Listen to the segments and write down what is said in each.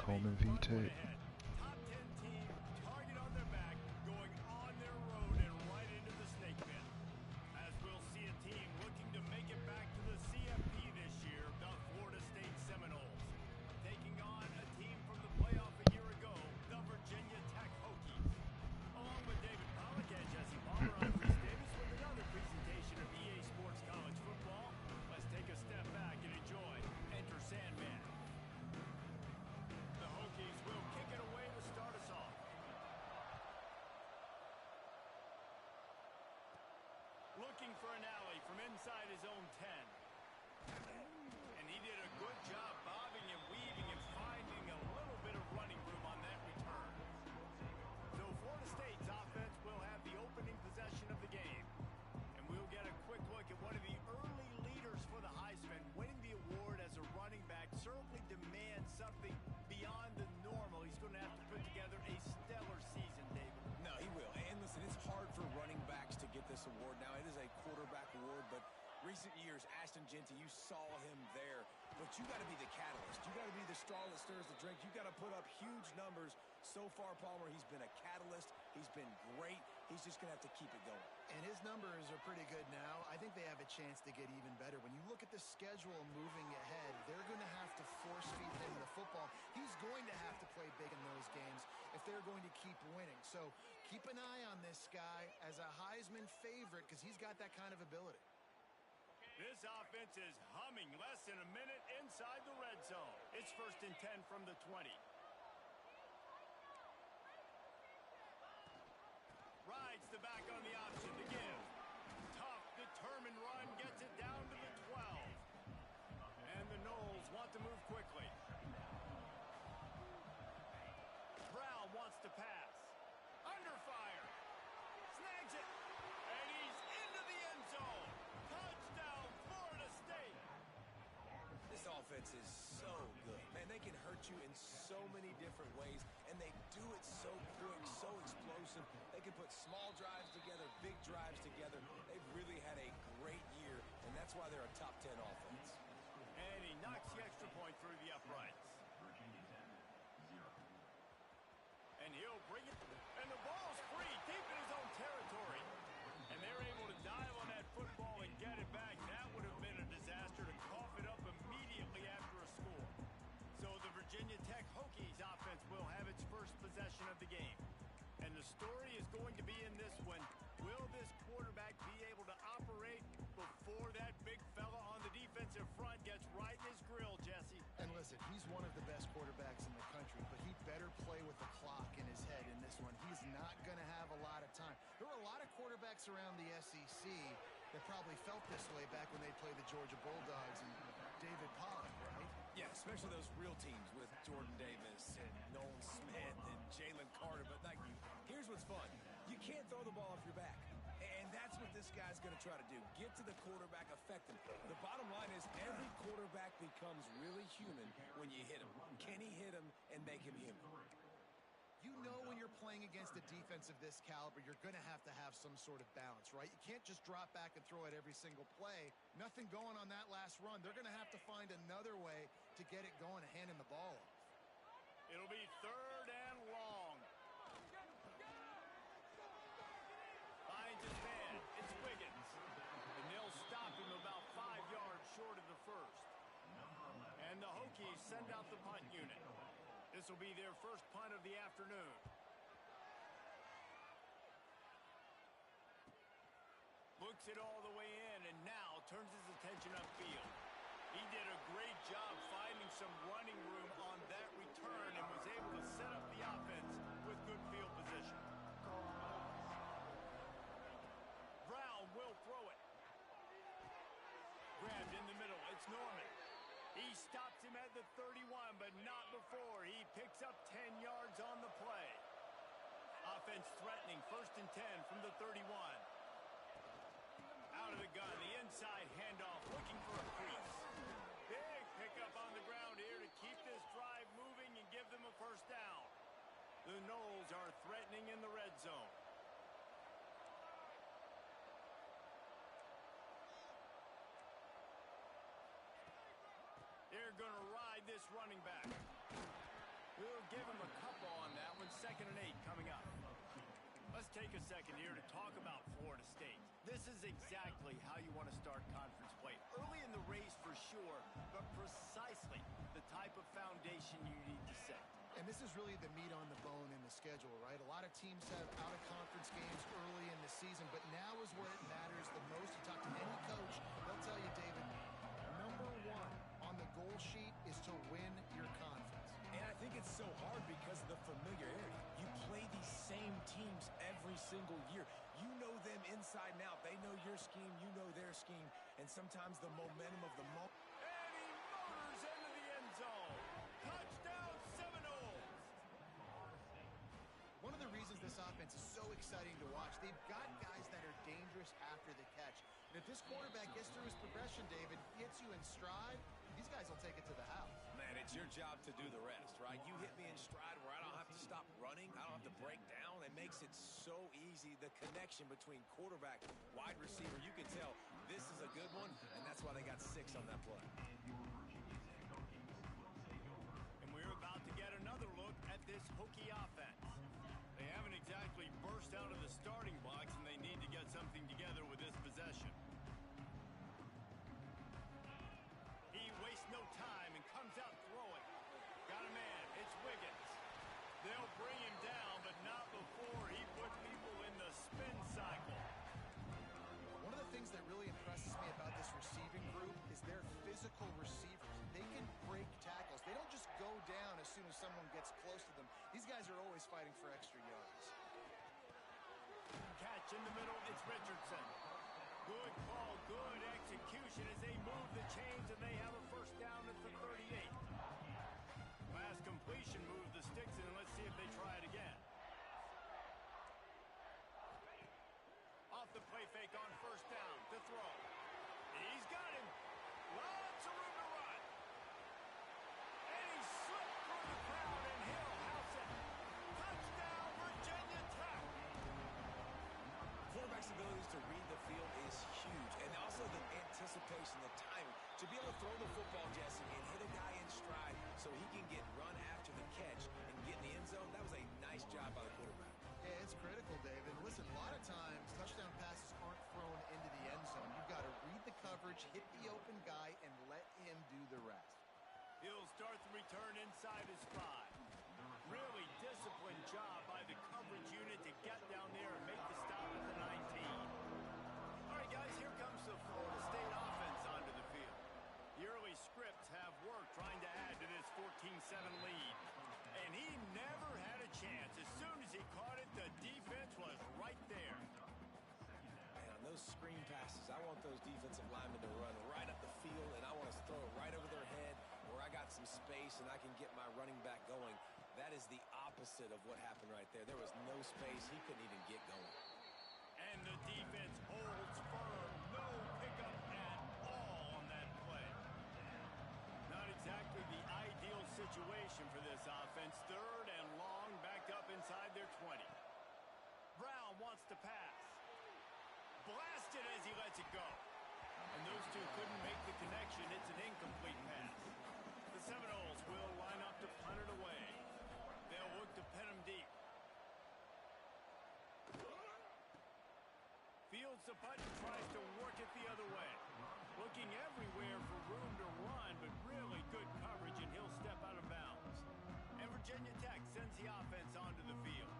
Coleman VT. Top 10 team, target on their back, going on their road and right into the snake pit. As we'll see a team looking to make it back to the CFP this year, the Florida State Seminoles. Taking on a team from the playoff a year ago, the Virginia Tech Hokies. Along with David Pollack and Jesse Palmer, I'm Chris Davis with another presentation of EA Sports College Football. Let's take a step back and enjoy Enter Sandman. The Hokies will kick it away to start us off. Looking for an alley from inside his own 10. And he did a good job bobbing and weaving and finding a little bit of running room on that return. So Florida State's offense will have the opening possession of the game. And we'll get a quick look at one of the early leaders for the Heisman. Winning the award as a running back certainly demands something beyond the normal. He's going to have to put together a stellar season, David. No, he will. And listen, it's hard for running backs to get this award. Now, it is a quarterback award, but recent years, Ashton Jeanty, you saw him there. But you got to be the catalyst. You got to be the straw that stirs the drink. You got to put up huge numbers. So far, Palmer, he's been a catalyst. He's been great. He's just going to have to keep it going. And his numbers are pretty good now. I think they have a chance to get even better. When you look at the schedule moving ahead, they're going to have to force feed him the football. He's going to have to play big in those games if they're going to keep winning. So keep an eye on this guy as a Heisman favorite because he's got that kind of ability. This offense is humming less than a minute inside the red zone. It's 1st and 10 from the 20. Rides the back on the option to give. Tough, determined run, gets it down to the 12. And the Noles want to move quickly. Brown wants to pass. Under fire. Snags it. And he's into the end zone. Touchdown, Florida State. This offense is so good. Man, they can hurt you in so many different ways, and they do it so quick, so explosive. They can put small drives together, big drives together. They've really had a great year, and that's why they're a top 10 offense. And he knocks the extra point through the uprights. And he'll bring it. And the ball's free deep in his own territory. And they're able to dive on that football and get it back. That would have been a disaster to cough it up immediately after a score. So the Virginia Tech Hokies offense will have its first possession of the game. And the story is going to be in this one. Will this quarterback be able to operate before that big fella on the defensive front gets right in his grill, Jesse? And listen, he's one of the best quarterbacks in the country, but he better play with the clock in his head in this one. He's not going to have a lot of time. There were a lot of quarterbacks around the SEC that probably felt this way back when they played the Georgia Bulldogs and David Pollack, right? Yeah, especially those real teams with Jordan Davis and Nolan Smith and Jalen Carter. But like, here's what's fun. You can't throw the ball off your back. And that's what this guy's going to try to do. Get to the quarterback, affect him. The bottom line is every quarterback becomes really human when you hit him. Can he hit him and make him human? You know when you're playing against a defense of this caliber, you're going to have some sort of balance, right? You can't just drop back and throw it every single play. Nothing going on that last run. They're going to have to find another way to get it going and hand him the ball off. It'll be 3rd and long. Finds his man. It's Wiggins. And they'll stop him about 5 yards short of the first. And the Hokies send out the punt unit. This will be their first punt of the afternoon. Looks it all the way in and now turns his attention upfield. He did a great job finding some running room on that return and was able to set up the offense with good field position. Brown will throw it. Grabbed in the middle. It's Norman. He stops him at the 31, but not before. He picks up 10 yards on the play. Offense threatening, 1st and 10 from the 31. Out of the gun, the inside handoff, looking for a crease. Big pickup on the ground here to keep this drive moving and give them a first down. The Noles are threatening in the red zone. They're going to ride this running back. We'll give him a couple on that one. 2nd and 8 coming up. Let's take a second here to talk about Florida State. This is exactly how you want to start conference play. Early in the race for sure, but precisely the type of foundation you need to set. And this is really the meat on the bone in the schedule, right? A lot of teams have out-of-conference games early in the season, but now is where it matters the most. You talk to any coach, they'll tell you, David, number one on the goal sheet is to win your conference. And I think it's so hard because of the familiarity. You play these same teams every single year. You know them inside and out. They know your scheme, you know their scheme, and sometimes the momentum of the moment. And he motors into the end zone. Touchdown Seminoles. One of the reasons this offense is so exciting to watch, they've got guys that are dangerous after the catch. And if this quarterback gets through his progression, David, gets you in stride, these guys will take it to the house. Man, it's your job to do the rest, right? You hit me in stride where I don't have to stop running. I don't have to break down. It makes it so easy. The connection between quarterback, wide receiver, you can tell this is a good one, and that's why they got 6 on that play. And we're about to get another look at this Hokie offense. They haven't exactly burst out of the starting blocks, and they need to get something together with this possession. He wastes no time and comes out throwing. Got a man. It's Wiggins. They'll bring him down, but not before he puts people in the spin cycle. One of the things that really impresses me about this receiving group is their physical receivers. They can break tackles. They don't just go down as soon as someone gets close to them. These guys are always fighting for extra yards. Catch in the middle. It's Richardson. Good call, good execution as they move the chains, and they have a first down at the 38. Last completion moved the sticks in, and let's see if they try it again. Off the play fake on first down to throw. He's got him. Lots of room to run. And he slipped through the crowd, and he'll house it. Touchdown, Virginia Tech. Quarterback's abilities to read the field is huge, and also the anticipation, the timing. To be able to throw the football, Jesse, and hit a guy in stride so he can get run after the catch and get in the end zone, that was a nice job by the quarterback. Yeah, it's critical, David. Listen, a lot of times touchdown passes aren't thrown into the end zone. You've got to read the coverage, hit the open guy, and let him do the rest. He'll start the return inside his 5. Really disciplined job by the coverage unit to get down there and make the stop at the 19. All right, guys, here comes the Florida State offense onto the field. The early scripts have worked trying to add to this 14-7 lead. And he never had a chance. As soon as he caught it, the defense was right there. Man, on those screen passes, I want those defensive linemen to run right up the field, and I want to throw it right over their head where I got some space and I can get my running back going. That is the opposite of what happened right there. There was no space. He couldn't even get going. And the defense holds firm. No pickup at all on that play. Not exactly the ideal situation for this offense. 3rd and long, backed up inside their 20. Brown wants to pass. Blasted as he lets it go. And those two couldn't make the connection. It's an incomplete pass. The Seminoles will line up to punt it away. They'll look to pin him deep. Fields the punt and tries to work it the other way. Looking everywhere for room to run, but really good coverage, and he'll step out of bounds. And Virginia Tech sends the offense onto the field.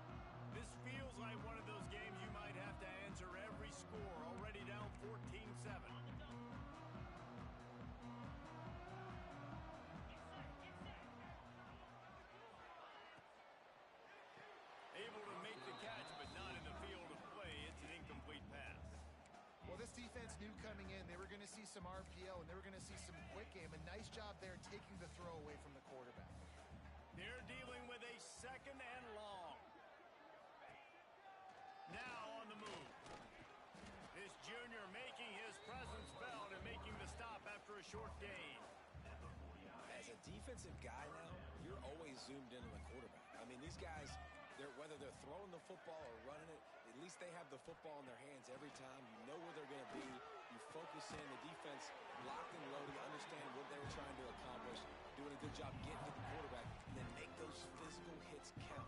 This feels like one of those games you might have to answer every score, already down 14-7. Able to make the catch, but not in the field of play. It's an incomplete pass. Well, this defense knew coming in they were going to see some RPO and they were going to see some quick game. A nice job there taking the throw away from the quarterback. They're dealing with a 2nd and long. Now on the move. This junior making his presence felt and making the stop after a short gain. As a defensive guy now, you're always zoomed in on the quarterback. I mean, these guys, whether they're throwing the football or running it, at least they have the football in their hands every time. You know where they're going to be. You focus in. The defense locked and loaded, understand what they were trying to accomplish. doing a good job getting to the quarterback, and then make those physical hits count.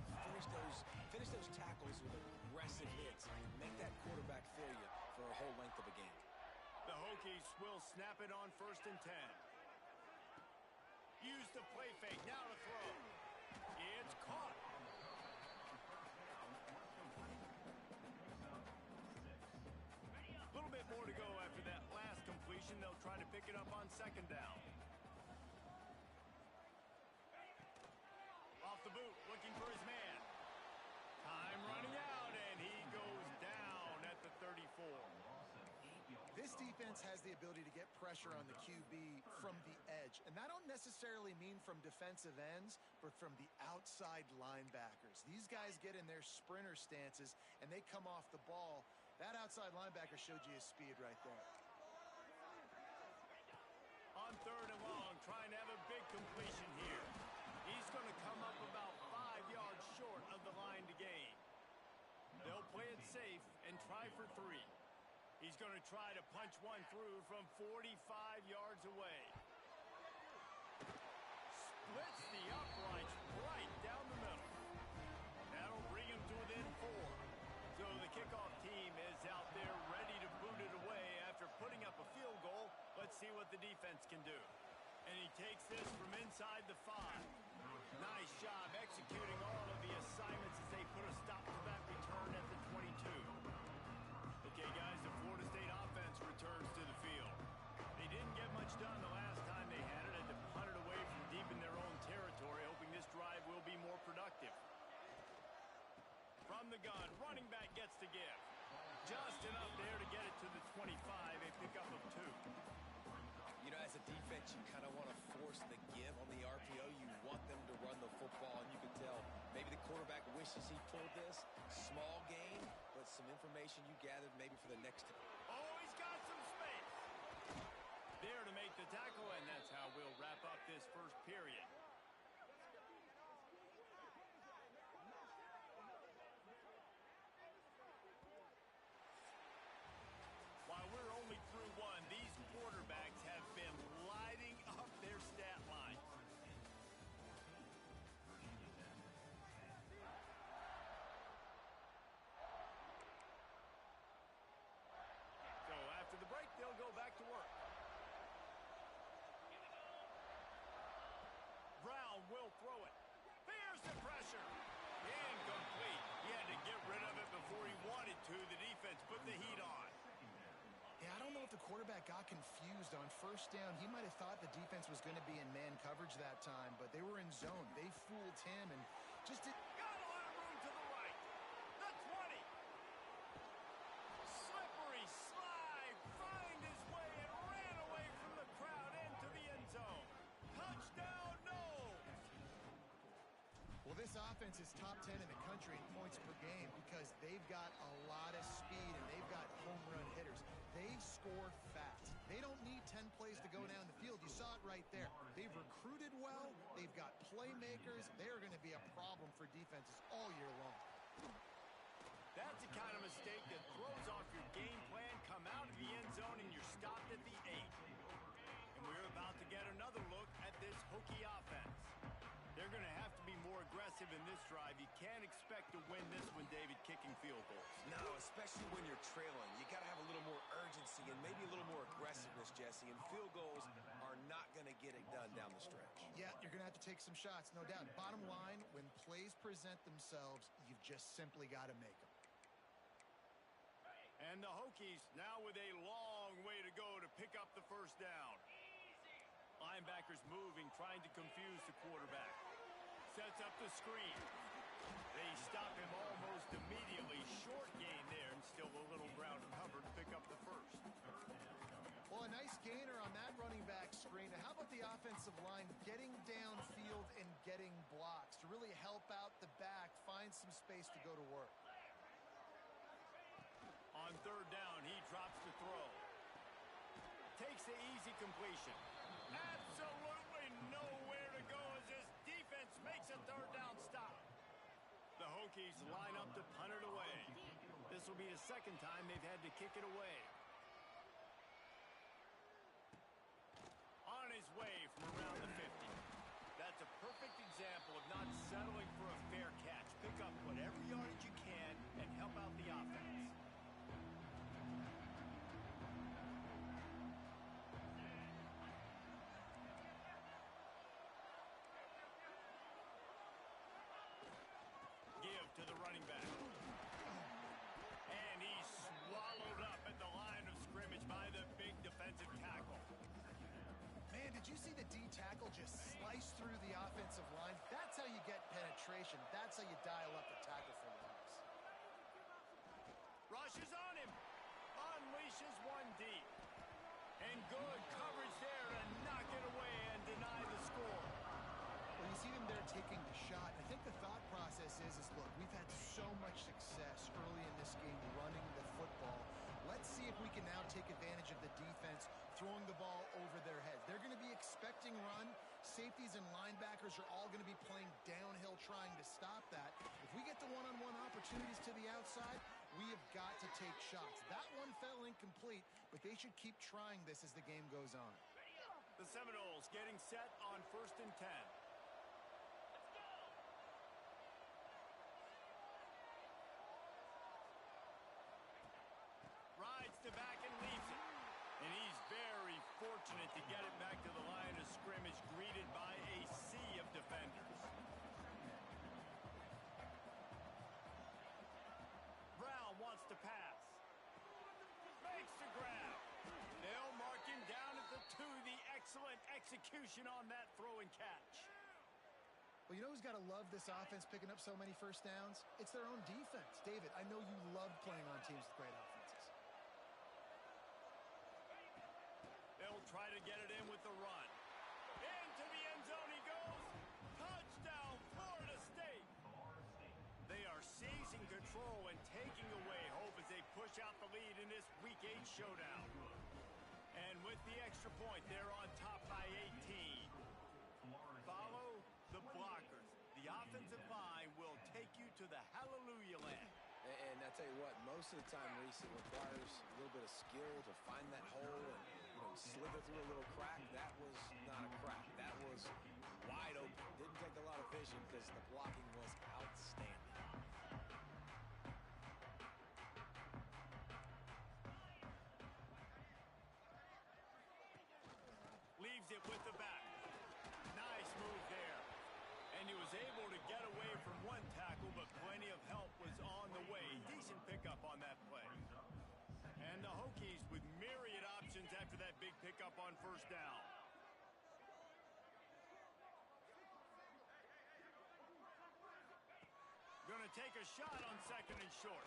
Finish those tackles with aggressive hits. Make that quarterback feel you for a whole length of a game. The Hokies will snap it on 1st and 10. Use the play fake, now to throw. It's caught. A little bit more to go after that last completion. They'll try to pick it up on 2nd down. Off the boot, looking for his man. Time running out, and he goes down at the 34. This defense has the ability to get pressure on the QB from the edge. And that don't necessarily mean from defensive ends, but from the outside linebackers. These guys get in their sprinter stances, and they come off the ball. That outside linebacker showed you his speed right there. On 3rd and long, trying to have a big completion here. He's going to come up about 5 yards short of the line to gain. They'll play it safe and try for 3. He's going to try to punch one through from 45 yards away. Splits the uprights right down the middle. That'll bring him to within 4. So the kickoff team is out there ready to boot it away after putting up a field goal. Let's see what the defense can do. And he takes this from inside the 5. Nice job executing all of the assignments as they put a stop to that return at the 22. Okay, guys, the Florida State offense returns to the field. They didn't get much done the last time they had it. Had to punt it away from deep in their own territory, hoping this drive will be more productive. From the gun, running back gets to give. Just enough there to get it to the 25, a pickup of 2. You know, as a defense, you kind of want to force the give on the RPO. You want them to run the football, and you can tell maybe the quarterback wishes he pulled this. Small game, but some information you gathered maybe for the next. Oh, he's got some space. There to make the tackle, and that's how we'll wrap up this first period. While we're only through 1, these quarterbacks have been lighting up their stat line. So after the break, they'll go back to work. Brown will throw it. Here's the pressure. Incomplete. He had to get rid of it before he wanted to. The defense put the heat on. Yeah, I don't know if the quarterback got confused on 1st down. He might have thought the defense was going to be in man coverage that time, but they were in zone. They fooled him and just did. Got a lot of room to the right. The 20. Slippery slide. Find his way and ran away from the crowd into the end zone. Touchdown, no. Well, this offense is top 10 in the country in points per game because they've got a lot of speed and they've got home run hitters. They score fast. They don't need 10 plays to go down the field. You saw it right there. They've recruited well. They've got playmakers. They are going to be a problem for defenses all year long. That's the kind of mistake that throws off your game plan. Come out of the end zone and you're stopped at the 8. And we're about to get another look at this Hokie offense. They're going to have to be more aggressive in this drive. You can't expect to win this one, David, kicking field goals. No, especially when you're trailing. You got to have a little more urgency and maybe a little more aggressiveness, Jesse. And field goals are not going to get it done down the stretch. Yeah, you're going to have to take some shots, no doubt. Bottom line, when plays present themselves, you've just simply got to make them. And the Hokies now with a long way to go to pick up the 1st down. Linebackers moving, trying to confuse the quarterback. Sets up the screen. They stop him almost immediately. Short gain there and still a little ground cover to pick up the 1st. Well, a nice gainer on that running back screen. How about the offensive line getting downfield and getting blocks to really help out the back, find some space to go to work? On 3rd down, he drops the throw. Takes the easy completion. Absolutely nowhere to go as this defense makes a 3rd down stop. The Hokies line up to punt it away. This will be the 2nd time they've had to kick it away. On his way from around the 50. perfect example of not settling for a fair catch. Pick up whatever yardage you can and help out the offense. Give to the running back. And he's swallowed up at the line of scrimmage by the big defensive tackle. Man, did you see the D tackle just slice through the offensive line? That's how you get penetration. That's how you dial up the tackle for loss. Rushes on him. Unleashes one deep. And good coverage there to knock it away and deny the score. Well, you see them there taking the shot. I think the thought process is look, we've had so much success early in this game running the football. Let's see if we can now take advantage of the defense throwing the ball over their heads. They're going to be expecting run. Safeties and linebackers are all going to be playing downhill trying to stop that. If we get the one-on-one opportunities to the outside, we have got to take shots. That one fell incomplete, but they should keep trying this as the game goes on. The Seminoles getting set on 1st and 10. Rides to back and leaves it. And he's very fortunate to get it back to the line of scrimmage, greeted by a sea of defenders. Brown wants to pass. Makes the grab. They'll mark him down at the 2. The excellent execution on that throw and catch. Well, you know who's got to love this offense picking up so many first downs? It's their own defense. David, I know you love playing on teams with great offenses. They'll try to get it in with the run. Into the end zone he goes. Touchdown, Florida State. They are seizing control and taking away hope as they push out the lead in this Week 8 showdown. And with the extra point, they're on top by 18. Follow the blockers. The offensive line will take you to the hallelujah land. And I tell you what, most of the time, Reese, it requires a little bit of skill to find that hole and slither through a little crack. That was not a crack. That was wide open. Didn't take a lot of vision because the blocking was outstanding. Leaves it with the back. Nice move there. And he was able to get away from one tackle, but plenty of help was on the way. Decent pickup on that play. And the Hokies with myriad options after that big pickup on 1st down. Going to take a shot on 2nd and short.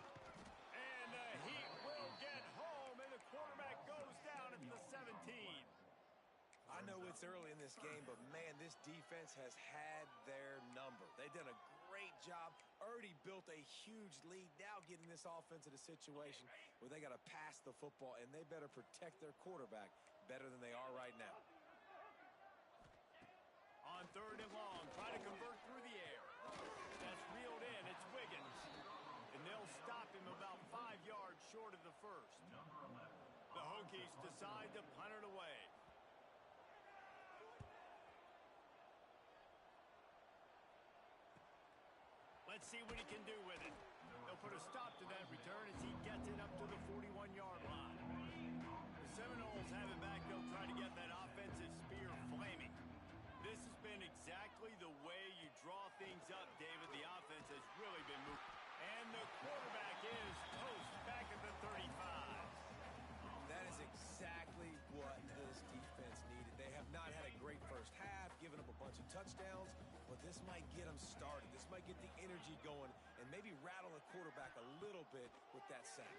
And the Heat will get home, and the quarterback goes down at the 17. I know it's early in this game, but, man, this defense has had their number. They've done a great job, already built a huge lead, now getting this offense in a situation where they got to pass the football, and they better protect their quarterback better than they are right now. On 3rd and long, try to convert through the air. That's reeled in. It's Wiggins. And they'll stop him about 5 yards short of the 1st. The Hokies decide to punt it away. Let's see what he can do with it. They'll put a stop to that return as he gets it up to the 41-yard line. The Seminoles have it back. They'll try to get that offensive spear flaming. This has been exactly the way you draw things up, David. The offense has really been moving. And the quarterback is toast back at the 35. That is exactly what this defense needed. They have not had a great first half, given up a bunch of touchdowns, but this might get them started. This might get the energy going and maybe rattle the quarterback a little bit with that sack.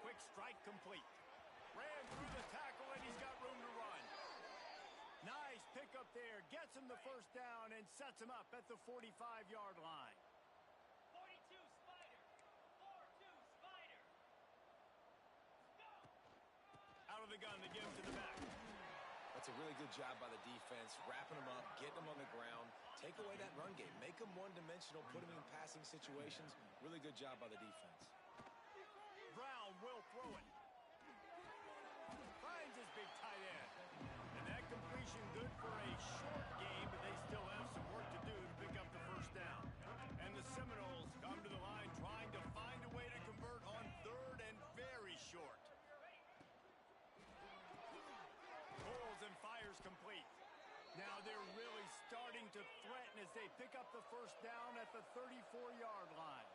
Quick strike complete. Ran through the tackle, and he's got room to run. Nice pickup there. Gets him the 1st down and sets him up at the 45-yard line. 42 Spider. 4-2 Spider. Go. Out of the gun, they give him to the back. That's a really good job by the defense, wrapping them up, getting them on the ground, take away that run game, make them one-dimensional, put them in passing situations. Really good job by the defense. Brown will throw it. Finds his big tight end. And that completion good for a short game, but Now they're really starting to threaten as they pick up the first down at the 34-yard line.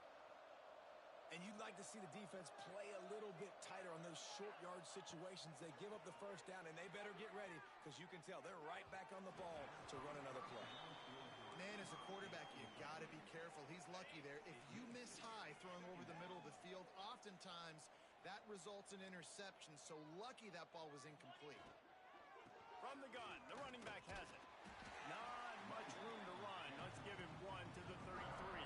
And you'd like to see the defense play a little bit tighter on those short yard situations. They give up the first down, and they better get ready because you can tell they're right back on the ball to run another play. Man, as a quarterback, you got to be careful. He's lucky there. If you miss high throwing over the middle of the field, oftentimes that results in interception. So lucky that ball was incomplete. From the gun, the running back has it. Not much room to run. Let's give him one to the 33.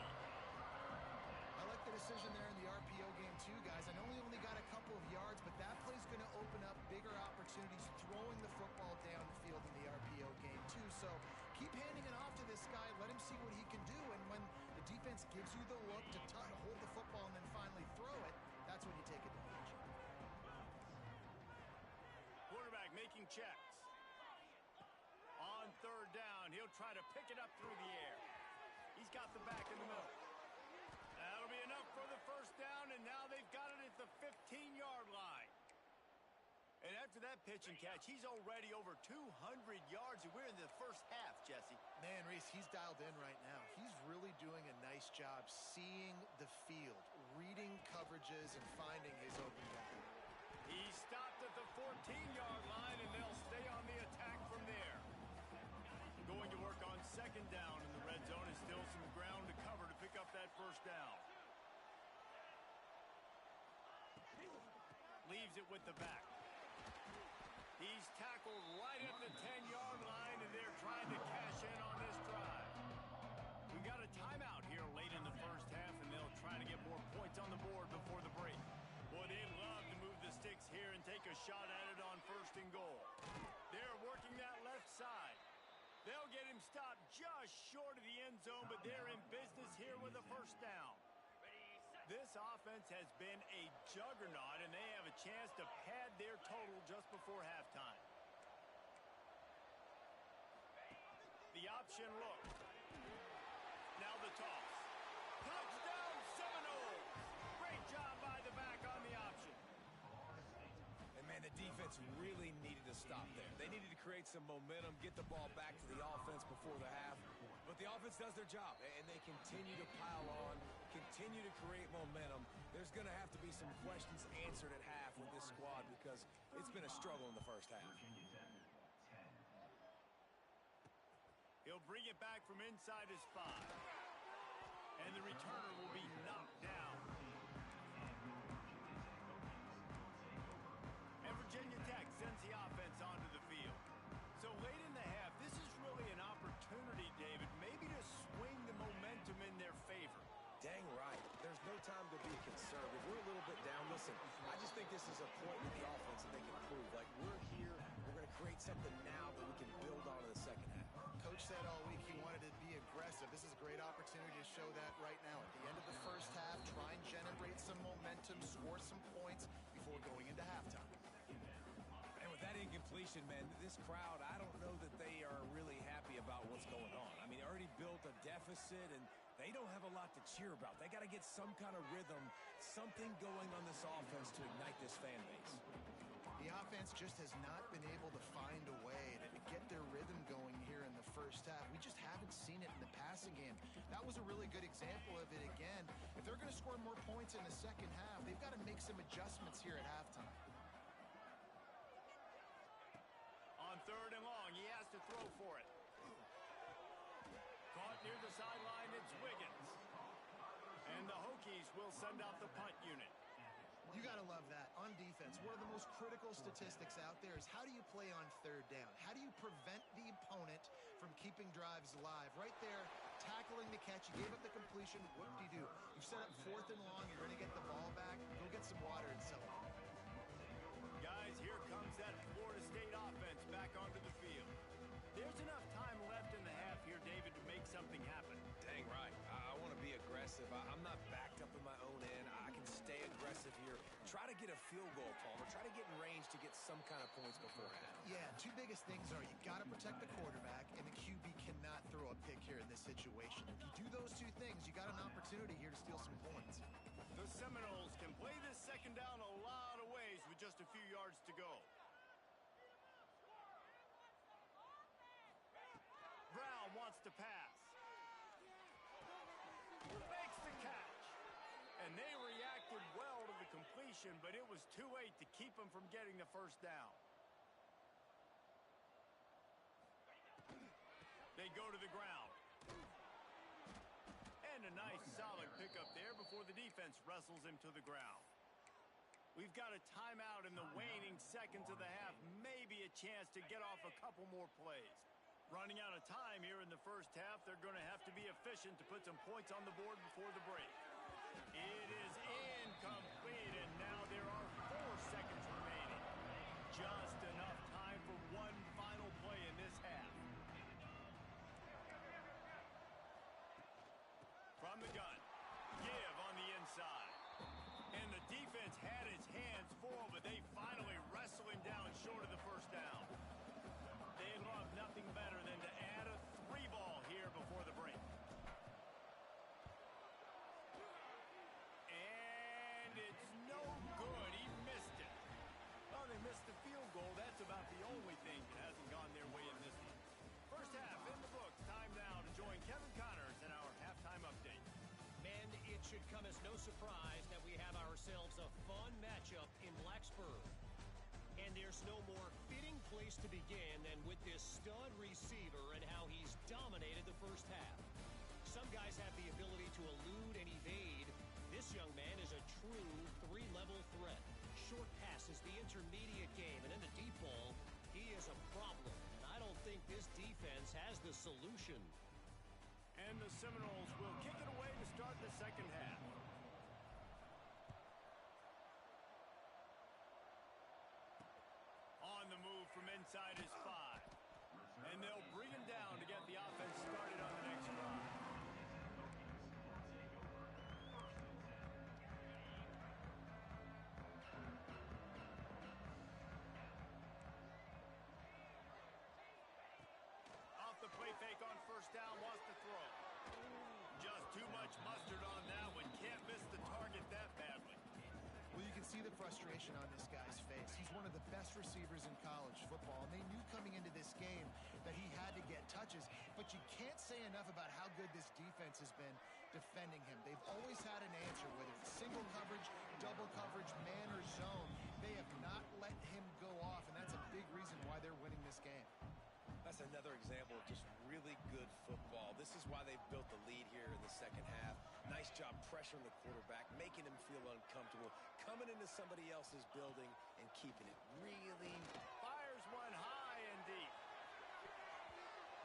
I like the decision there in the RPO game too, guys. I know he only got a couple of yards, but that play's going to open up bigger opportunities throwing the football down the field in the RPO game too. So keep handing it off to this guy. Let him see what he can do. And when the defense gives you the look to hold the football and then finally throw it, that's when you take advantage. Quarterback making checks. On third down, he'll try to pick it up through the air. He's got the back in the middle. That'll be enough for the first down, and now they've got it at the 15-yard line. And after that pitch and catch, he's already over 200 yards, and we're in the first half, Jesse. Man, Reese, he's dialed in right now. He's really doing a nice job seeing the field, reading coverages, and finding his open guy. He stopped at the 14-yard line, and they'll stay on the attack from there. Going to work on second down in the red zone, and still some ground to cover to pick up that first down. Leaves it with the back. He's tackled right at the 10-yard line, and they're trying to cash in on this drive. We got a timeout here late in the first half, and they'll try to get more points on the board before the break. Boy, they'd love to move the sticks here and take a shot at it on first and goal. They're working that left side. They'll get him stopped just short of the end zone, but they're in business here with a first down. This offense has been a juggernaut, and they have a chance to pad their total just before halftime. The option look. Now the toss. Touchdown Seminoles! Great job by the back on the option. And, man, the defense really needed to stop there. They needed to create some momentum, get the ball back to the offense before the half. But the offense does their job, and they continue to pile on, continue to create momentum. There's going to have to be some questions answered at half with this squad because it's been a struggle in the first half. He'll bring it back from inside his 5. And the returner will be knocked down. And Virginia Tech sends the offense onto the field. So late in the half, this is really an opportunity, David, maybe to swing the momentum in their favor. Dang right. There's no time to be conservative. We're a little bit down. Listen, I just think this is a point with the offense that they can prove. Like, we're here, we're going to create something now that we can build on in the second half. Coach said all week he wanted to be aggressive. This is a great opportunity to show that right now. At the end of the first half, try and generate some momentum, score some points before going into halftime. And with that incompletion, man, this crowd, I don't know that they are really happy about what's going on. I mean, they already built a deficit, and they don't have a lot to cheer about. They got to get some kind of rhythm, something going on this offense to ignite this fan base. The offense just has not been able to find a way to get their rhythm going here in the first half. We just haven't seen it in the passing game. That was a really good example of it again. If they're going to score more points in the second half, they've got to make some adjustments here at halftime. On third and long, he has to throw for it. Caught near the sideline, it's Wiggins. And the Hokies will send out the punt unit. You got to love that. On defense, one of the most critical statistics out there is how do you play on third down? How do you prevent the opponent from keeping drives alive? Right there, tackling the catch. You gave up the completion. What do? You set up fourth and long. You're going to get the ball back. Go get some water and sell it. Guys, here comes that Florida State offense back onto the field. There's enough time left in the half here, David, to make something happen. Dang right. I want to be aggressive. I'm not backed up in my own end. I can stay aggressive here. Try to get a field goal, Palmer. Try to get in range to get some kind of points beforehand. Yeah, two biggest things are you got to protect the quarterback, and the QB cannot throw a pick here in this situation. If you do those two things, you got an opportunity here to steal some points. The Seminoles can play this second down a lot of ways with just a few yards to go. to pass. Makes the catch. And they reacted well to the completion, but it was too late to keep them from getting the first down. They go to the ground. And a nice solid pickup there before the defense wrestles him to the ground. We've got a timeout in the waning seconds of the half. Maybe a chance to get off a couple more plays. Running out of time here in the first half. They're going to have to be efficient to put some points on the board before the break. It is incomplete, and now there are 4 seconds remaining. Just enough time for one final play in this half. From the gun. Give on the inside. And the defense had its hands full, but they finally wrestle him down short of the first down. They love nothing better than to add a 3-ball here before the break. And it's no good. He missed it. Well, they missed the field goal. That's about the only thing that hasn't gone their way in this one. First half in the books. Time now to join Kevin Connors in our halftime update. Men, it should come as no surprise that we have ourselves a fun matchup in Blacksburg. And there's no more fitting place to begin than with this stud receiver and how he's dominated the first half. Some guys have the ability to elude and evade. This young man is a true 3-level threat. Short passes, the intermediate game, and in the deep ball, he is a problem. And I don't think this defense has the solution. And the Seminoles will kick it away to start the second half. On the move from inside his 5. And they'll bring him down to get the offense started on the next drive. Off the play fake on first down, wants to throw. Just too much mustard on that one. Can't miss the target that badly. Well, you can see the frustration on this guy's face. He's one of the best receivers in college football, and they knew coming into this game that he had to get touches, but you can't say enough about how good this defense has been defending him. They've always had an answer, whether it's single coverage, double coverage, man or zone. They have not let him go off, and that's a big reason why they're winning this game. That's another example of just really good football. This is why they've built the lead here in the second half. Nice job pressuring the quarterback, making him feel uncomfortable, coming into somebody else's building and keeping it really. Fires one high and deep.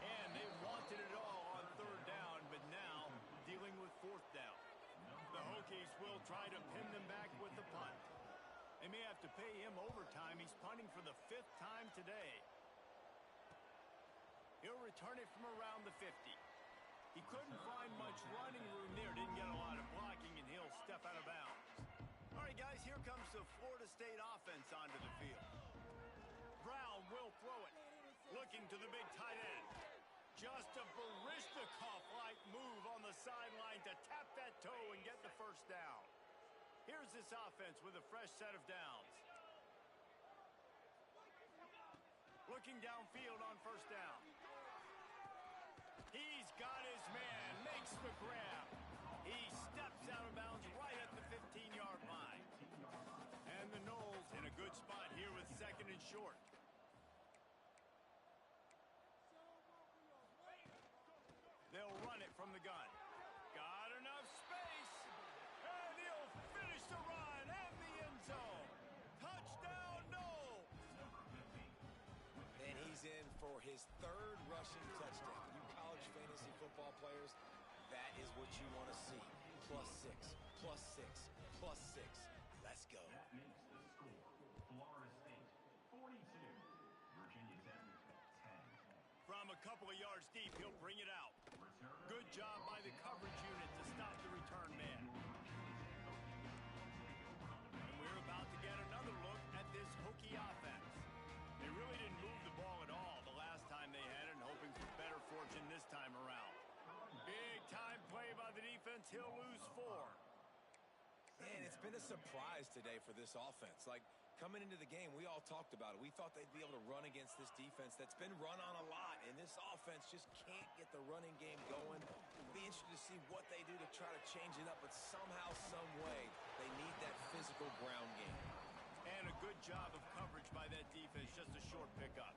And they wanted it all on third down, but now dealing with fourth down. The Hokies will try to pin them back with the punt. They may have to pay him overtime. He's punting for the 5th time today. He'll return it from around the 50. He couldn't find much running room there. Didn't get a lot of blocking, and he'll step out of bounds. All right, guys, here comes the Florida State offense onto the field. Brown will throw it. Looking to the big tight end. Just a Baryshnikov-like move on the sideline to tap that toe and get the first down. Here's this offense with a fresh set of downs. Looking downfield on first down. He's got his man, makes the grab. He steps out of bounds right at the 15-yard line. And the Noles in a good spot here with second and short. They'll run it from the gun. Got enough space. And he'll finish the run and the end zone. Touchdown, Noles. And he's in for his 3rd rushing touchdown. You college fantasy football players, that is what you want to see. +6, +6, +6. Let's go. That makes the score. Florida State 42, Virginia Tech 10. From a couple of yards deep, he'll bring it out. Good job by the coverage unit to stop the return man. And we're about to get another look at this Hokie offense. They really didn't move the ball at all the last time they had it, and hoping for better fortune this time around. Big time play by the defense. He'll lose 4. Man, it's been a surprise today for this offense. Like, coming into the game, we all talked about it. We thought they'd be able to run against this defense that's been run on a lot, and this offense just can't get the running game going. It'll be interesting to see what they do to try to change it up, but somehow, some way, they need that physical ground game. And a good job of coverage by that defense, just a short pickup.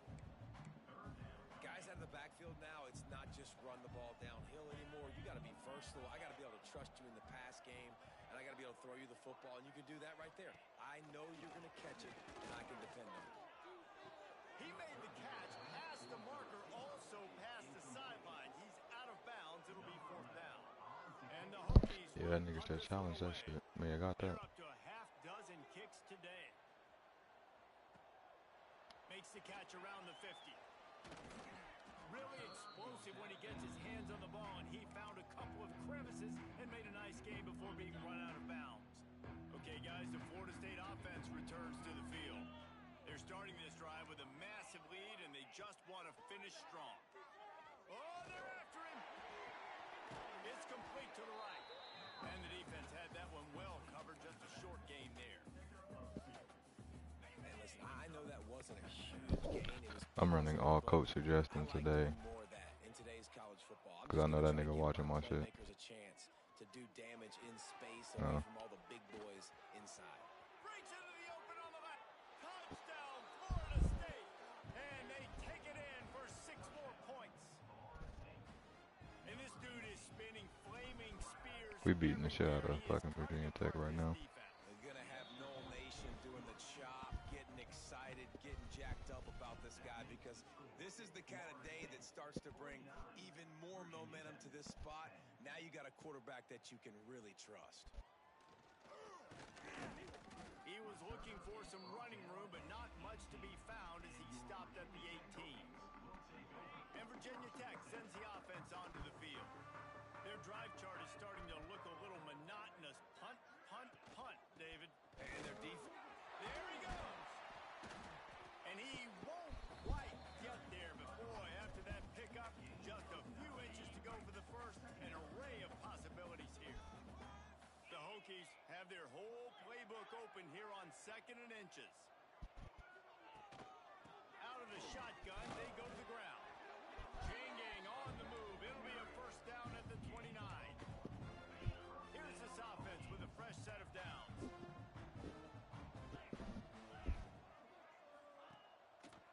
Guys out of the backfield now, it's not just run the ball downhill anymore. You got to be versatile. I got to be able to trust you in the pass game, and I got to be able to throw you the football, and you can do that right there. I know you're going to catch it, and I can depend on it. He made the catch, past the marker, also past the sideline. He's out of bounds. It'll be 4th down. And the Hokies Yeah, that nigga said challenge that shit. Man, I got they're that. up to a half dozen kicks today. Makes the catch around the 50. Really explosive when he gets his hands on the ball, and he found a couple of crevices and made a nice game before being run out of bounds. Okay, guys, the Florida State offense returns to the field. They're starting this drive with a massive lead, and they just want to finish strong. Oh, they're after him. It's complete to the right. And the defense had that one well covered, just a short gain there. And listen, I know that wasn't a huge gain. It was I'm running all coach suggestions today. More of that in today's college football. Because I know that nigga watching my shit. Makers a chance to do damage in space away from all the big boys inside. Breaks into the open on the left. Touchdown, Florida State. And they take it in for 6 more points. And this dude is spinning flaming spears. We beating the shit out of fucking Virginia Tech right now. They're going to have Noel Nation doing the chop, getting excited, getting jacked up about this guy, because this is the kind of day that starts to bring even more momentum to this spot. Now you got a quarterback that you can really trust. He was looking for some running room, but not much to be found as he stopped at the 18. And Virginia Tech sends the offense onto the field. Their drive chart is starting to look a little monotonous. Punt, punt, punt, David. And their defense. There he goes. And he won't quite get there, but boy, after that pickup, just a few inches to go for the first. An array of possibilities here. The Hokies have their whole playbook open here on 2nd and inches. Out of the shotgun, they go to the ground. Changing on the move. It'll be a 1st down at the 29. Here's this offense with a fresh set of downs.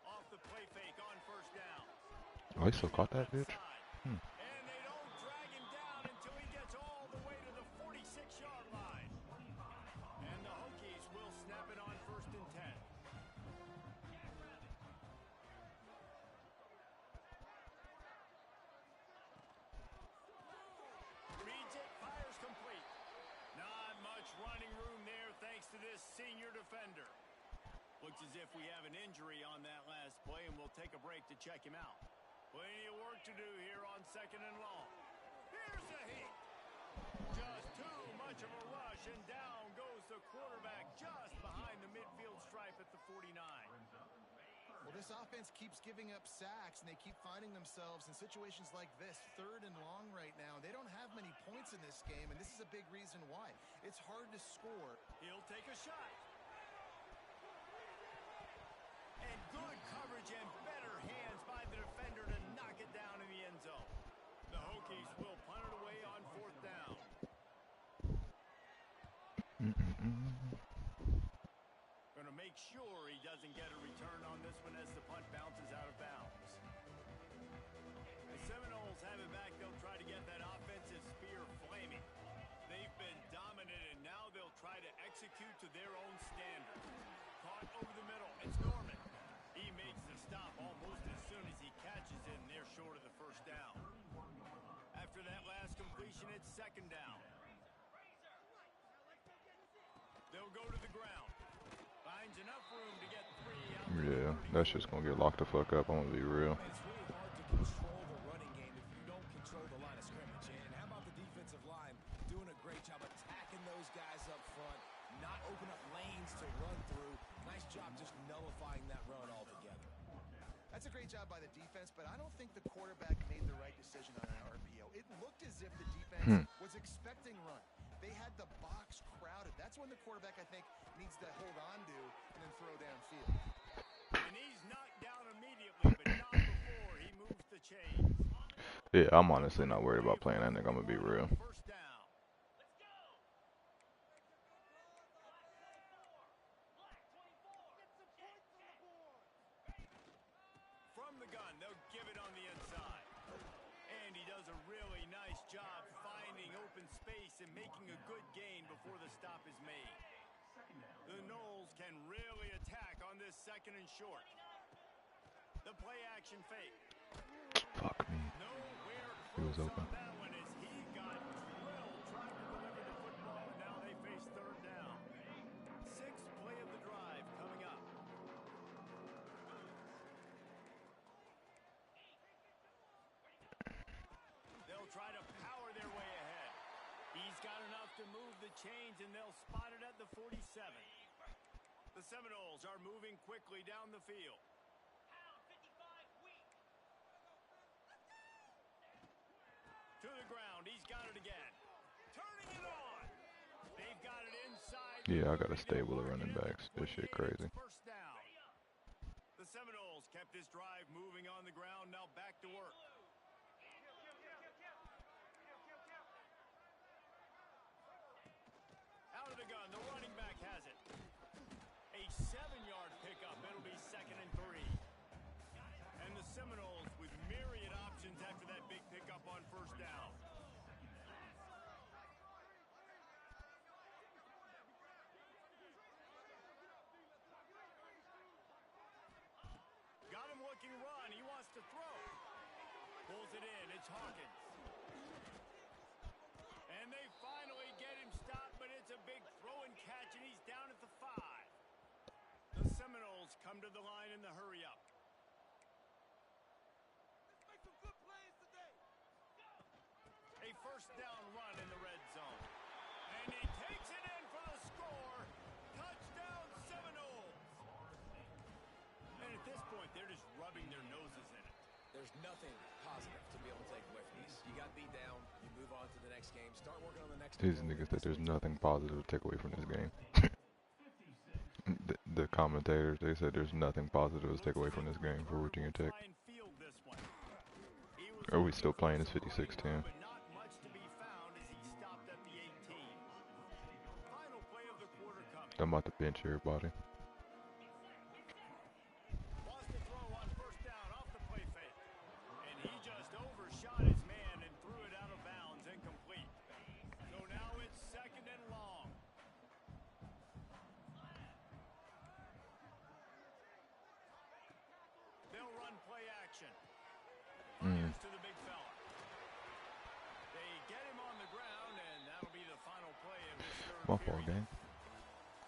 Off the play fake on 1st down. Oh, he still caught that bitch? And they don't drag him down until he gets all the way to the 46-yard line. And the Hokies will snap it on 1st and 10. Reads it, fires complete. Not much running room there thanks to this senior defender. Looks as if we have an injury on that last play, and we'll take a break to check him out. Plenty of work to do here on 2nd and long. Here's a hit. Just too much of a rush, and down goes the quarterback just behind the midfield stripe at the 49. Well, this offense keeps giving up sacks, and they keep finding themselves in situations like this, 3rd and long right now. They don't have many points in this game, and this is a big reason why. It's hard to score. He'll take a shot. And good coverage and better hands by the defender to knock it down in the end zone. The Hokies will punt it away on 4th down. Going to make sure he doesn't get a return on this one as the punt bounces out of bounds. The Seminoles have it back. They'll try to get that offensive spear flaming. They've been dominant, and now they'll try to execute to their own standards. Caught over the middle. It's Norman. He makes the stop almost as soon as he catches it, and they're short of the 1st down. After that last completion, it's 2nd down. They'll go to the ground. Finds enough room to get 3 out. Yeah, that's just gonna get locked the fuck up. I'm gonna be real. It's really hard to control the running game if you don't control the line of scrimmage. And how about the defensive line doing a great job attacking those guys up front, not open up lanes to run through. Nice job just nullifying that run altogether. That's a great job by the defense, but I don't think the quarterback made the right decision on an RPO. It looked as if the defense was expecting run. they had the box crowded. That's when the quarterback, I think, needs to hold on to and then throw downfield. And he's knocked down immediately, but not before he moves the chains. Yeah, I'm honestly not worried about playing that nigga. I'm gonna be real. First down. From the gun, they'll give it on the inside. And he does a really nice job finding open space and making a good gain before the stop is made. The Knowles can really attack on this second and short. The play action fake. Fuck me. Nowhere He was close open. on that one as he got drilled trying to deliver the football, and now they face third down. Sixth play of the drive coming up. They'll try to power their way ahead. He's got enough to move the chains, and they'll spot it at the 47. The Seminoles are moving quickly down the field. To the ground, he's got it again. Turning it on. They've got it inside. Yeah, I got a stable of running backs. This shit crazy. First down. The Seminoles kept this drive moving on the ground. Now back to work. Out of the gun, the running back has it. A 7-yard pickup. It'll be 2nd and 3. And the Seminoles with myriad options after that big pickup on first down. Got him looking run. He wants to throw. Pulls it in. It's Hawkins. And they finally get him stopped, but it's a big throw and catch, and he's down at the 5. The Seminoles come to the line in the hurry up. A first down run in the red zone. And he takes it in for the score. Touchdown Seminoles. And at this point, they're just rubbing their noses in it. There's nothing positive to be able to take away from this. You got beat down, you move on to the next game, start working on the next These one. niggas said there's nothing positive to take away from this game. The commentators, they said there's nothing positive to take away from this game for Virginia Tech. Are we still playing this 56-10? I'm about to bench everybody. Lost the throw on first down off the play fake. And he just overshot his man and threw it out of bounds, incomplete. So now it's 2nd and long. They'll run play action. Fires to the big fella. They get him on the ground, and that'll be the final play of this third My fault, period. gang.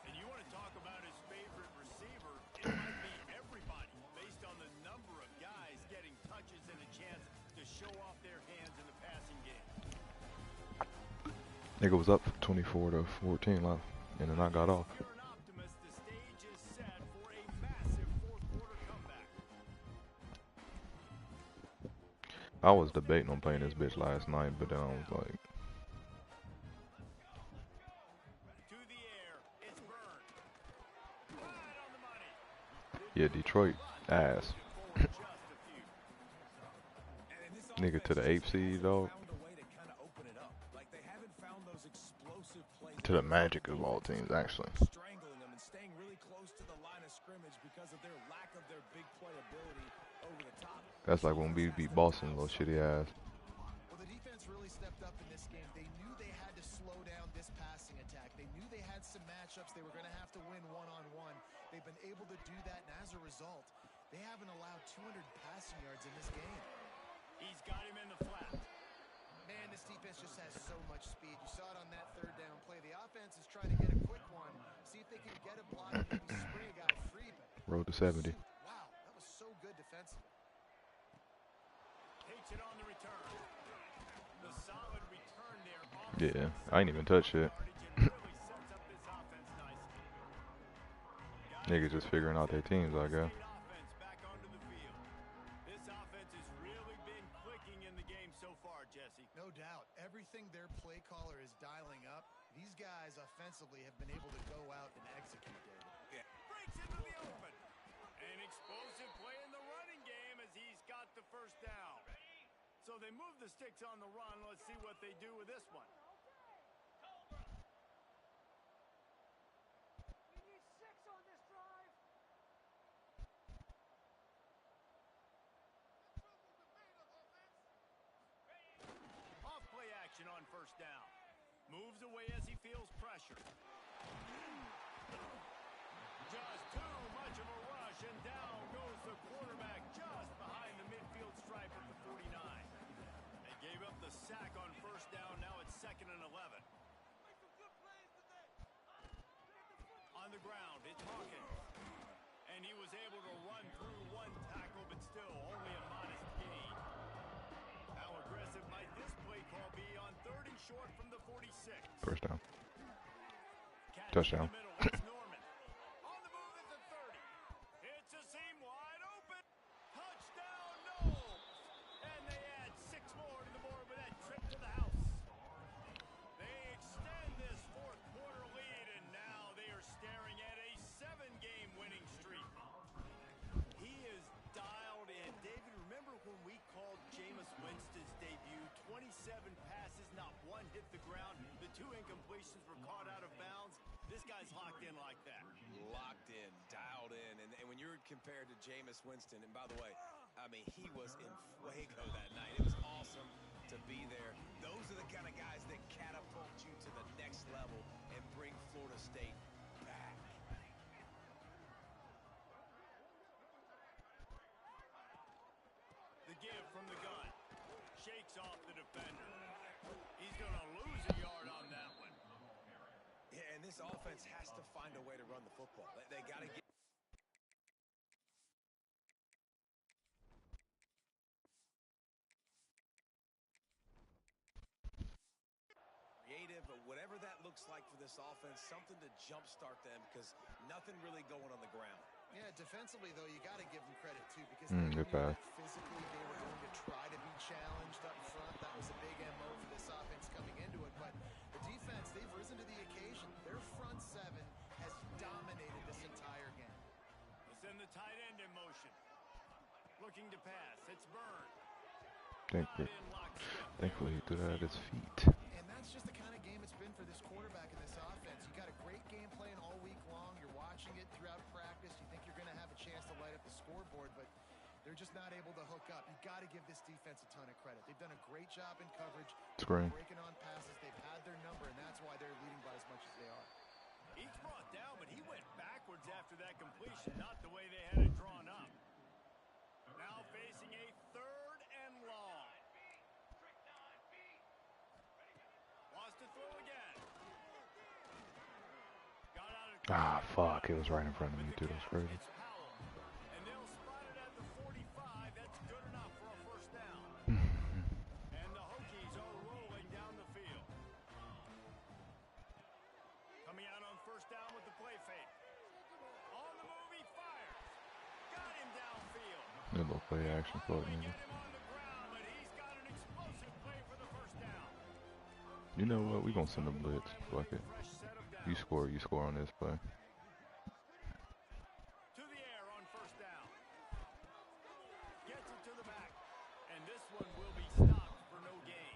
And you want to talk about his favorite receiver, it might be everybody based on the number of guys getting touches and a chance to show off their hands in the passing game. Nigga was up 24-14 left, and then I got off. If you're an optimist, the stage is set for a massive fourth-quarter comeback. I was debating on playing this bitch last night, but then I was like, To the air, it's Byrne. Right on the money. yeah, Detroit ass. Forward just a few. And in this Nigga to the offense, 8th seed, dog. found a way to kind of open it up. Like they haven't found those explosive plays. To the Magic of all teams, actually. Strangling them and staying really close to the line of scrimmage because of their lack of their big play ability over the top. That's like when we beat Boston, little shitty ass. Well, the defense really stepped up in this game. They knew they had to slow down this passing attack. They knew they had some matchups they were going to have to win one-on-one. They've been able to do that, and as a result, they haven't allowed 200 passing yards in this game. He's got him in the flat. Man, this defense just has so much speed. You saw it on that third down play. The offense is trying to get a quick one, see if they can get a block and maybe spring a guy free. But Road to 70. wow, that was so good defensively. Takes it on the return. The solid return there. Yeah, I ain't even touched it. Really sets up this offense nicely. Niggas just figuring out their teams, I guess. State offense back onto the field. This offense has really been clicking in the game so far, Jesse. No doubt. Everything their play caller is dialing up, These guys offensively have been able to go out and execute, David. Yeah. Breaks into the open. An explosive play in the running game as he's got the first down. So they move the sticks on the run. Let's see what they do with this one. We need 6 on this drive. Off play action on first down. Moves away as he feels pressure. Just too much of a rush, and down goes the quarterback just behind the midfield stripe at the 49. They gave up the sack on first down. Now it's 2nd and 11. On the ground, it's Hawkins. And he was able to run through one tackle, but still only a modest gain. How aggressive might this play call be on 3rd and short from the 46? First down. Catch Touchdown. in the middle, it's Norman. On the move at the 30. It's a seam wide open. Touchdown, Knowles. And they add 6 more to the board with that trip to the house. They extend this 4th quarter lead, and now they are staring at a 7-game winning streak. He is dialed in. David, remember when we called Jameis Winston's debut? 27 passes, not one hit the ground. The 2 incompletions were caught out of bounds. This guy's locked in like that. Locked in, dialed in. And when you're compared to Jameis Winston, and by the way, I mean, he was in fuego that night. It was awesome to be there. Those are the kind of guys that catapult you to the next level and bring Florida State back. The give from the gun. Shakes off the defender. He's going to lose a yard on that one. Yeah, and this offense has to find a way to run the football. They got to get creative, but whatever that looks like for this offense, something to jumpstart them because nothing really going on the ground. Yeah, defensively, though, you got to give them credit, too, because Good they knew pass. that physically they were going to try to be challenged up front. That was a big MO for this offense coming into it. But the defense, they've risen to the occasion. Their front 7 has dominated this entire game. We'll send the tight end in motion. Looking to pass. It's Byrne. Thankfully, he threw that at his feet. And that's just the kind of game it's been for this quarterback in this offense. You got a great game plan all week long. You're watching it throughout practice. You think you're going to have a chance to light up the scoreboard, but they're just not able to hook up. You got to give this defense a ton of credit. They've done a great job in coverage. Screen. Breaking on passes. They've had their number, and that's why they're leading by as much as they are. He's brought down, but he went backwards after that completion, not the way they had it drawn up. Now facing a 3rd and long. Wants to throw again. Got out of Ah, fuck. It was right in front of me, too. That's crazy. It's Powell. And they'll spot it at the 45. That's good enough for a first down. And the Hokies are rolling down the field. Coming out on first down with the play fake. On the move, he fires. Got him downfield. Good little play action for it, They nigga. get him on the ground, but he's got an explosive play for the first down. You know what? We gonna send a blitz. Fuck it. Fresh set of downs. You score on this play. To the air on first down. Gets it to the back. And this one will be stopped for no gain.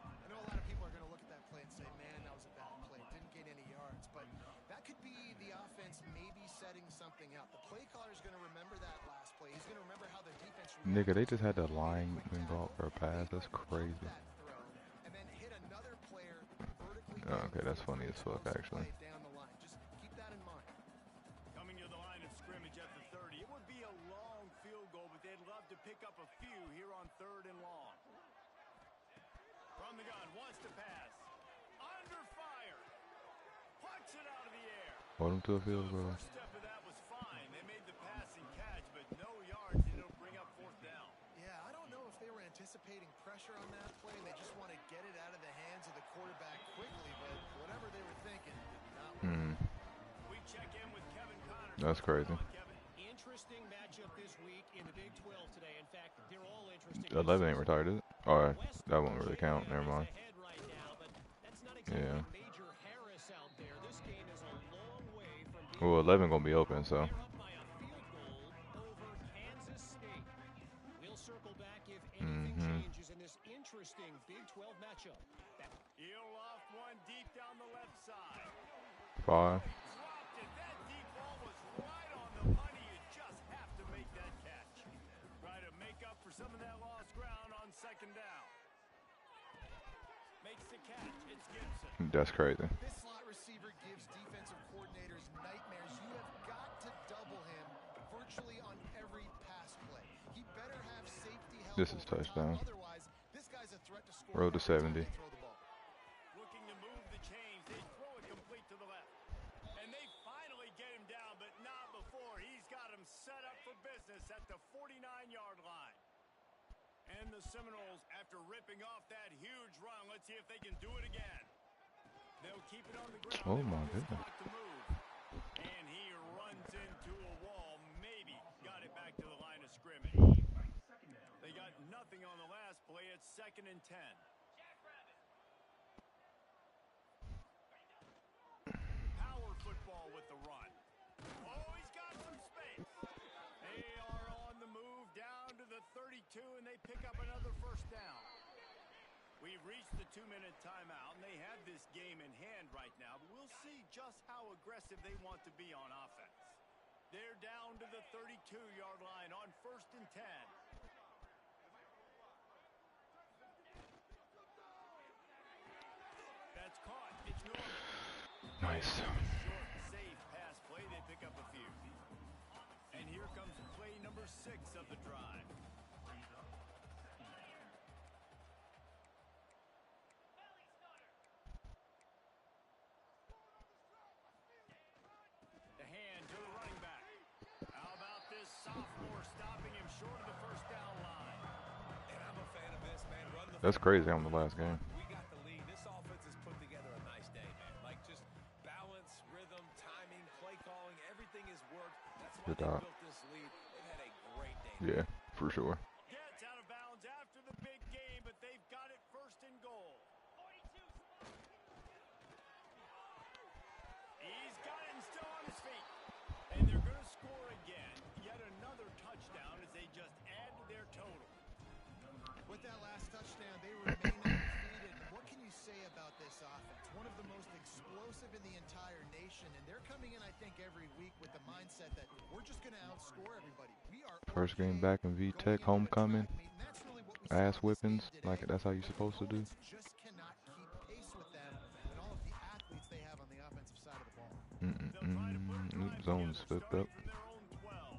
I know a lot of people are going to look at that play and say, man, that was a bad play. Didn't gain any yards. But that could be the offense maybe setting something up. The play caller is going to remember that last play. He's going to remember how the defense Nigga, they just had the line involved for a pass. That's crazy. that throw, and then hit another player vertically Oh, okay, that's funny as fuck, actually. down the line. Just keep that in mind. Coming to the line of scrimmage at the 30. It would be a long field goal, but they'd love to pick up a few here on 3rd and long. From the gun, wants to pass. Under fire. Plucks it out of the air. Hold him to a field The goal. first step of that was fine. They made the pass and catch, but no yards, and it'll bring up 4th down. Yeah, I don't know if they were anticipating pressure on that play and they just want to get it out of the hands of the quarterback quickly, but whatever they were thinking did not work. We check in with Kevin Connor. That's crazy. Come on, Kevin. Interesting matchup this week in the Big 12 today. In fact, they're all interesting. 11 ain't retired, is it? Alright, that won't really count. Never mind. Ahead right now, but that's not exactly Yeah. major Well, 11 gonna be open, so. They're up by a field goal over Kansas State. We'll circle back if anything changes in this interesting Big 12 matchup. He'll off one deep down the left side. 5. Dropped it. That deep ball was right on the money. You just have to make that catch. Try to make up for some of that lost ground on second down. Makes the catch. It's Gibson. That's crazy. This slot receiver gives defensive coordinators nightmares. You have got to double him virtually on every pass play. He better have safety help. This is touchdown. Otherwise, this guy's a threat to score. Road to 70. Looking to move the chains. They throw it complete to the left. And they finally get him down, but not before. He's got him set up for business at the 49-yard line. And the Seminoles, after ripping off that huge run, let's see if they can do it again. They'll keep it on the ground. Oh my goodness. To move. And he runs into a wall. Maybe got it back to the line of scrimmage. They got nothing on the last play. It's 2nd and 10. Power football with the run. Oh, he's got some space. They are on the move down to the 32, and they pick up another first down. We've reached the 2-minute timeout, and they have this game in hand right now, but we'll see just how aggressive they want to be on offense. They're down to the 32-yard line on 1st and 10. That's caught. It's Norman. Nice. Short, safe pass play. They pick up a few. And here comes play number 6 of the drive. The hand to the running back. How about this sophomore stopping him short of the first down line? And I'm a fan of this, man. Run the That's crazy on the last game. We got the lead. This offense has put together a nice day, man. Like just balance, rhythm, timing, play calling, everything has worked. That's why Good they job. built this lead. They've had a great day. Yeah, for sure. Gets out of bounds after the big game, but they've got it 1st and goal. He's got it and still on his feet. And they're going to score again. Yet another touchdown as they just add to their total. With that last touchdown, they remain undefeated. What can you say about this offense? One of the most explosive in the entire nation, and they're coming in, I think, every week with the mindset that we're just going to outscore everybody. We are First game back in VTech homecoming. Ass whippings, like that's how you're supposed to do. Just cannot keep pace with them and all of the athletes they have on the offensive side of the ball. Zones flipped up. From their own 12.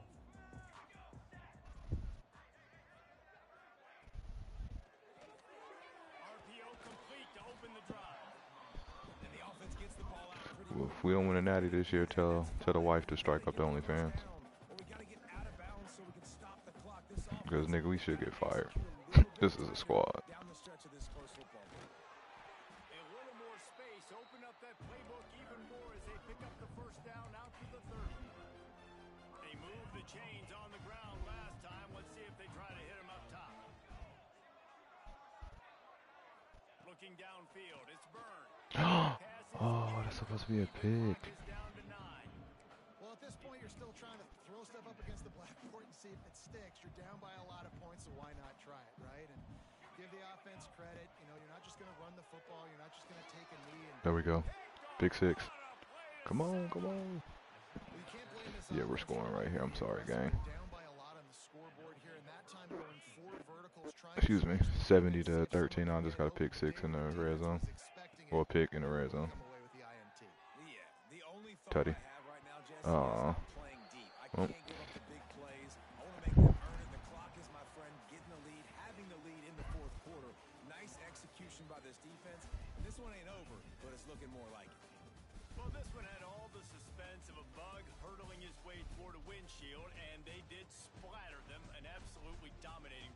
RPO complete to open the drive. And the offense gets the ball out pretty Well, if we don't win a natty this year, tell the wife to strike up the OnlyFans. Well, we got to get out of bounds so we can stop the clock. This offense Because, nigga, we should get fired. This is a squad. down the stretch of this close football game. A little more space. Open up that playbook even more as they pick up the first down out to the 30. They moved the chains on the ground last time. Let's see if they try to hit him up top. Looking downfield. It's Byrne. Oh, that's supposed to be a pick. Is down to 9. Well, at this point, you're still trying to throw stuff up against the blackboard and see if it sticks. You're down by a lot of points, so why not try it, right? And give the offense credit. You know, you're not just going to run the football. You're not just going to take a knee. And There we go. Big 6. Come on, come on. you can't blame this Yeah, we're offense. scoring right here. I'm sorry, gang. Down by a lot on the scoreboard here, and that time going 4 verticals. Excuse me. 70 to 13. I just got a pick 6 in the red zone. Or a pick in the red zone. Come away with the INT. Yeah, the only thought Tutty. I have right now, Jesse, Aw. is playing deep. I Oh. can't give up the big plays. I want to make them earn it. The clock is my friend. Getting the lead, having the lead in the 4th quarter. Nice execution by this defense. And this one ain't over, but it's looking more like it. Well, this one had all the suspense of a bug hurtling his way toward a windshield, and they did splatter them. An absolutely dominating